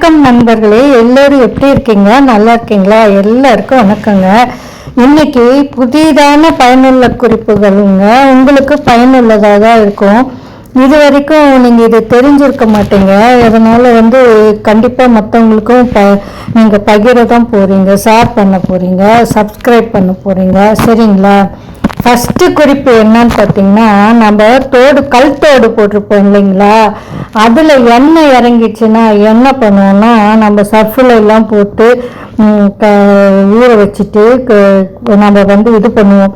வணக்கம் நண்பர்களே, எல்லோரும் எப்படி இருக்கீங்க? நல்லா இருக்கீங்களா? எல்லாருக்கும் வணக்கங்க. இன்னைக்கு புதிதான பயனுள்ள குறிப்புகளுங்க உங்களுக்கு பயனுள்ளதாக தான் இருக்கும். இது வரைக்கும் நீங்கள் இது தெரிஞ்சிருக்க மாட்டீங்க. அதனால் கண்டிப்பாக மற்றவங்களுக்கும் நீங்கள் பகிர தான் போகிறீங்க, ஷேர் பண்ண போகிறீங்க, சப்ஸ்கிரைப் பண்ண போகிறீங்க. சரிங்களா? ஃபஸ்ட்டு குறிப்பு என்னன்னு பார்த்தீங்கன்னா, நம்ம கல் தோடு போட்டிருப்போம் இல்லைங்களா, அதில் எண்ணெய் இறங்கிச்சுன்னா என்ன பண்ணுவோம்னா, நம்ம சர்ஃபில் எல்லாம் போட்டு ஊற வச்சுட்டு நம்ம இது பண்ணுவோம்.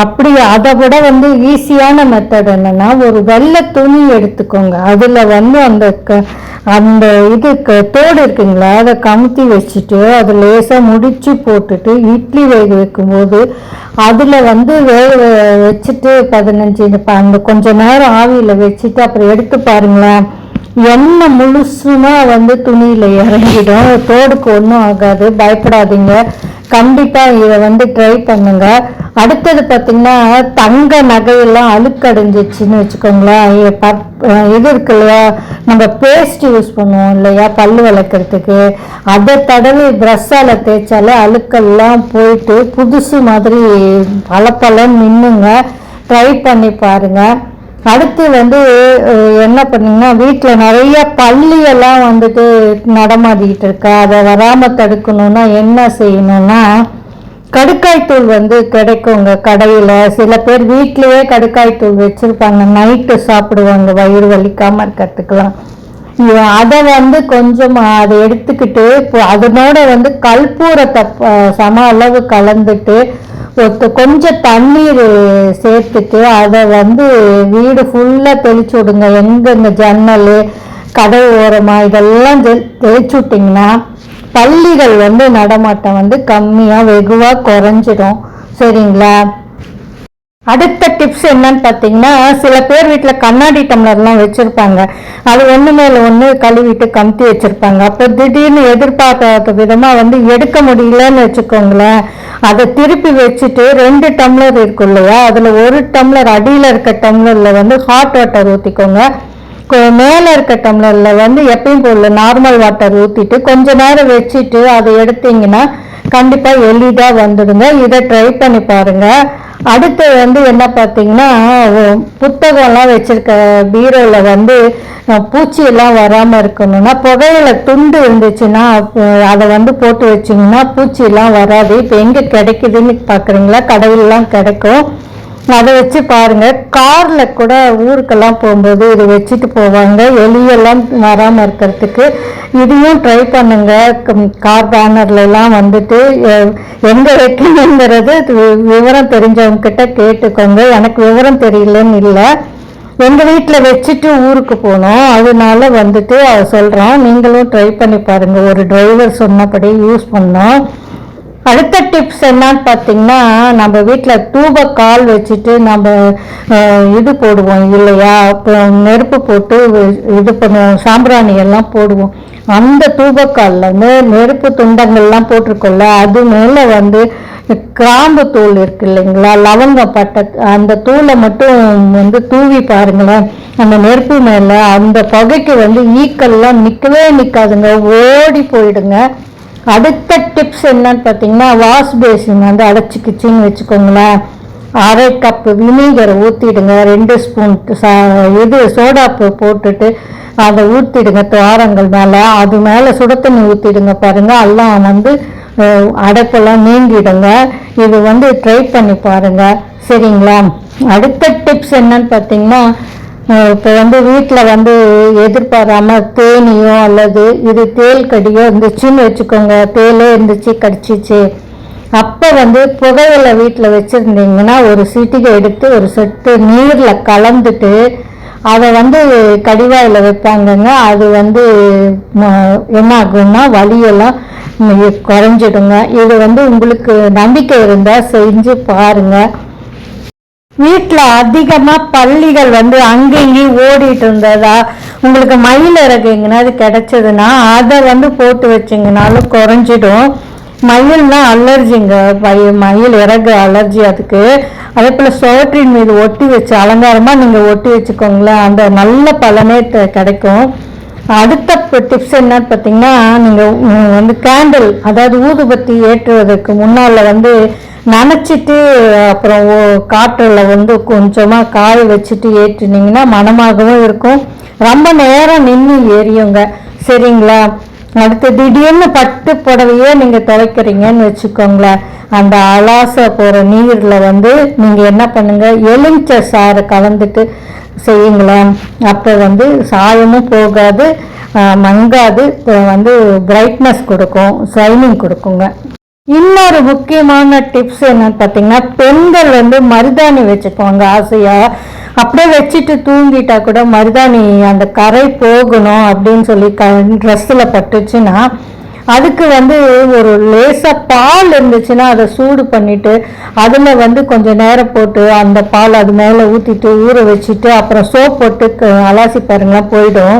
அப்படி அதை விட ஈஸியான மெத்தட் என்னன்னா, ஒரு வெள்ளை துணி எடுத்துக்கோங்க. அதில் அந்த தோடு இருக்குங்களா, அதை கமுத்தி வச்சுட்டு அதை லேசாக முடிச்சு போட்டுட்டு இட்லி வேக வைக்கும்போது அதில் வேக வச்சுட்டு 15 அந்த கொஞ்ச நேரம் ஆவியில் வச்சுட்டு அப்புறம் எடுத்து பாருங்களேன், எண்ணெய் முழுசுமா துணியில் இறங்கிடும். தோடுக்கு ஒன்றும் ஆகாது, பயப்படாதீங்க. கண்டிப்பாக இதை ட்ரை பண்ணுங்க. அடுத்தது பார்த்தீங்கன்னா, தங்க நகையெல்லாம் அழுக்கடைஞ்சிச்சுன்னு வச்சுக்கோங்களேன். இது இருக்கு இல்லையா, நம்ம பேஸ்ட் யூஸ் பண்ணுவோம் இல்லையா பல்லு விளக்குறதுக்கு, அதை தடவி ப்ரஷ்ஷால் தேய்ச்சாலே அழுக்கெல்லாம் போயிட்டு புதுசு மாதிரி பலன்னு நின்றுங்க. ட்ரை பண்ணி பாருங்கள். அடுத்து என்ன பண்ணிங்கன்னா, வீட்டில் நிறைய பல்லியெல்லாம் நடமாடிக்கிட்டு இருக்கா. அதை வராமல் தடுக்கணும்னா என்ன செய்யணும்னா, கடுக்காய் தூள் கிடைக்குங்க கடையில். சில பேர் வீட்லேயே கடுக்காய் தூள் வச்சுருப்பாங்க, நைட்டு சாப்பிடுவாங்க வயிறு வலிக்காமல் இருக்கிறதுக்கெலாம். அதை கொஞ்சம் அதை எடுத்துக்கிட்டு அதனோட கற்பூரத்தை சம அளவு கலந்துட்டு கொஞ்சம் தண்ணீர் சேர்த்துட்டு அதை வீடு ஃபுல்லாக தெளிச்சு விடுங்க. எங்கெங்க ஜன்னல் கதவு ஓரமாக இதெல்லாம் தெளிச்சு விட்டிங்கன்னா பல்லிகள் நடமாட்டம் கம்மியாக வெகுவாக குறைஞ்சிடும். சரிங்களா? அடுத்த டிப்ஸ் என்னன்னு பார்த்தீங்கன்னா, சில பேர் வீட்டில் கண்ணாடி டம்ளர்லாம் வச்சுருப்பாங்க. அது ஒன்று மேலே ஒன்று கழுவிட்டு கமுத்தி வச்சுருப்பாங்க. அப்போ திடீர்னு எதிர்பார்க்காத விதமாக எடுக்க முடியலன்னு வச்சுக்கோங்களேன், அதை திருப்பி வச்சுட்டு 2 டம்ளர் இருக்கும் இல்லையா, அதில் 1 டம்ளர் அடியில் இருக்க டம்ளரில் ஹாட் வாட்டர் ஊற்றிக்கோங்க. மேலே இருக்க டம்ளரில் எப்பயும் போல நார்மல் வாட்டர் ஊற்றிட்டு கொஞ்ச நேரம் வச்சுட்டு அதை எடுத்தீங்கன்னா கண்டிப்பாக எளிதாக வந்துடுங்க. இதை ட்ரை பண்ணி பாருங்கள். அடுத்து என்ன பார்த்தீங்கன்னா, புத்தகம்லாம் வச்சுருக்க பீரோவில் பூச்சியெல்லாம் வராமல் இருக்கணும்னா புகையில துண்டு இருந்துச்சுன்னா அதை போட்டு வச்சிங்கன்னா பூச்சியெல்லாம் வராது. இப்போ எங்கே கிடைக்குதுன்னு பார்க்குறீங்களா? கடையிலலாம் கிடைக்கும். அதை வச்சு பாருங்கள். காரில் கூட ஊருக்கெல்லாம் போகும்போது இதை வச்சுட்டு போவாங்க, எலியெல்லாம் வராமல் இருக்கிறதுக்கு. இதையும் ட்ரை பண்ணுங்க. கார் பேனர்லாம் எங்கே வைக்கணுங்கிறது விவரம் தெரிஞ்சவங்க கிட்ட கேட்டுக்கோங்க. எனக்கு விவரம் தெரியலன்னு இல்லை, எங்கள் வீட்டில் வச்சுட்டு ஊருக்கு போனோம், அதனால அதை சொல்கிறோம். நீங்களும் ட்ரை பண்ணி பாருங்கள். ஒரு டிரைவர் சொன்னபடி யூஸ் பண்ணோம். அடுத்த டிப்ஸ் என்னன்னு பார்த்தீங்கன்னா, நம்ம வீட்டில் தூப கால் வச்சுட்டு நம்ம போடுவோம் இல்லையா, இப்போ நெருப்பு போட்டு பண்ணுவோம், சாம்பிராணி எல்லாம் போடுவோம். அந்த தூபக்காலில் நெருப்பு துண்டங்கள்லாம் போட்டிருக்கோம்ல, அது மேலே கிராம்பு தூள் இருக்கு இல்லைங்களா, லவங்கப்பட்டை, அந்த தூளை மட்டும் தூவி பாருங்களேன். அந்த நெருப்பு மேலே அந்த புகைக்கு ஈக்கெல்லாம் நிற்கவே நிற்காதுங்க, ஓடி போயிடுங்க. அடுத்த டிப்ஸ் என்னன்னு பார்த்தீங்கன்னா, வாஷ் பேசின் அடைச்சிக்கிச்சின்னு வச்சுக்கோங்களேன். 1/2 கப்பு வினிகரை ஊற்றிடுங்க. 2 ஸ்பூன் சோடாப்பு போட்டுட்டு அதை ஊற்றிடுங்க துவாரங்கள் மேலே. அது மேலே சுட தண்ணி ஊற்றிடுங்க பாருங்கள், எல்லாம் அடைப்பெல்லாம் நீங்கிடுங்க. இது ட்ரை பண்ணி பாருங்கள். சரிங்களா? அடுத்த டிப்ஸ் என்னன்னு பார்த்தீங்கன்னா, இப்போ வீட்டில் எதிர்பாராமல் தேனியோ அல்லது தேல் கடியோ இருந்துச்சுன்னு வச்சுக்கோங்க, தேலே இருந்துச்சு கடிச்சிச்சு, அப்போ புகையில வீட்டில் வச்சுருந்தீங்கன்னா ஒரு சிட்டிகை எடுத்து ஒரு சொட்டு நீரில் கலந்துட்டு அதை கடிவாயில் வைப்பாங்கங்க. அது என்ன ஆகும்னா வலியெல்லாம் குறைஞ்சிடுங்க. இது உங்களுக்கு நம்பிக்கை இருந்தால் செஞ்சு பாருங்கள். வீட்டில் அதிகமாக பல்லிகள் அங்கேயும் ஓடிட்டு இருந்ததா, உங்களுக்கு மயில் இறகு எங்கேனாது கிடைச்சதுன்னா அதை போட்டு வச்சிங்கனாலும் குறைஞ்சிடும். மயில்னா அலர்ஜிங்க, மயில் இறகு அலர்ஜி அதுக்கு. அதே போல் சோற்றின் மீது ஒட்டி வச்சு அலங்காரமாக நீங்கள் ஒட்டி வச்சுக்கோங்களேன், அந்த நல்ல பலனே கிடைக்கும். அடுத்த டிப்ஸ் என்னன்னு பார்த்தீங்கன்னா, நீங்கள் வந்து கேண்டில், அதாவது ஊதுபத்தி ஏற்றுவதற்கு முன்னால் வந்து நனைச்சிட்டு அப்புறம் காற்றில் வந்து கொஞ்சமாக காய வச்சுட்டு ஏற்றினீங்கன்னா மணமாகவும் இருக்கும், ரொம்ப நேரம் நின்று எரியுங்க. சரிங்களா? அடுத்து திடீர்னு பட்டு புடவையே நீங்கள் துவைக்கிறீங்கன்னு வச்சுக்கோங்களேன், அந்த அலாச போகிற நீரில் வந்து நீங்கள் என்ன பண்ணுங்கள், எலுமிச்சை சாறை கலந்துட்டு செய்யுங்களேன். அப்போ வந்து சாயமும் போகாது, மங்காது, வந்து பிரைட்னஸ் கொடுக்கும், ஷைனிங் கொடுக்குங்க. இன்னொரு முக்கியமான டிப்ஸ் என்னன்னு பார்த்தீங்கன்னா, பெண்கள் வந்து மருதாணி வச்சுக்குவாங்க ஆசையாக. அப்படியே வச்சுட்டு தூங்கிட்டா கூட மருதாணி அந்த கரை போகணும் அப்படின்னு சொல்லி ட்ரெஸ்ஸில் பட்டுச்சுன்னா, அதுக்கு வந்து ஒரு லேசாக பால் இருந்துச்சுன்னா அதை சூடு பண்ணிவிட்டு அதில் வந்து கொஞ்சம் நேரம் போட்டு அந்த பால் அது மேலே ஊற்றிட்டு ஊற வச்சுட்டு அப்புறம் சோப் போட்டு அலாசி பாருங்களா போயிடும்.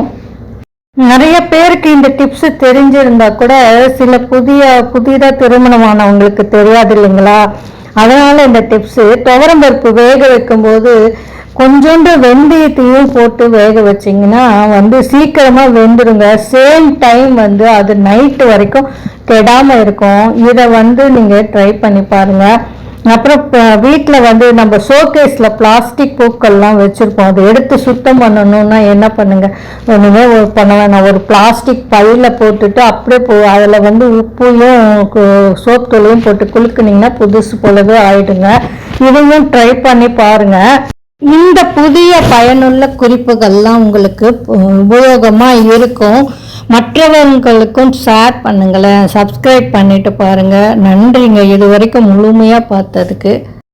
நிறைய பேருக்கு இந்த டிப்ஸ் தெரிஞ்சிருந்தா கூட சில புதிதாக திருமணமானவங்களுக்கு தெரியாது இல்லைங்களா? அதனால இந்த டிப்ஸு, துவரம்பருப்பு வேக வைக்கும்போது கொஞ்சோண்டு வெந்தயத்தையும் போட்டு வேக வச்சிங்கன்னா வந்து சீக்கிரமாக வெந்துடுங்க. சேம் டைம் வந்து அது நைட்டு வரைக்கும் கெடாமல் இருக்கும். இதை வந்து நீங்கள் ட்ரை பண்ணி பாருங்கள். அப்புறம் வீட்டில் வந்து நம்ம ஷோகேஸில் பிளாஸ்டிக் பூக்கள்லாம் வச்சுருப்போம், அதை எடுத்து சுத்தம் பண்ணணுன்னா என்ன பண்ணுங்கள், ஒன்றுமே பண்ண வேணாம், ஒரு பிளாஸ்டிக் பையில் போட்டுட்டு அப்படியே அதில் வந்து உப்பையும் சோப் தூளையும் போட்டு குலுக்குனிங்கன்னா புதுசு போலவே ஆயிடுங்க. இதையும் ட்ரை பண்ணி பாருங்கள். இந்த புதிய பயனுள்ள குறிப்புகள்லாம் உங்களுக்கு உபயோகமாக இருக்கும். மற்றவங்களுக்கும் ஷேர் பண்ணுங்களேன், சப்ஸ்கிரைப் பண்ணிட்டு பாருங்கள். நன்றிங்க இது வரைக்கும் முழுமையாக பார்த்ததுக்கு.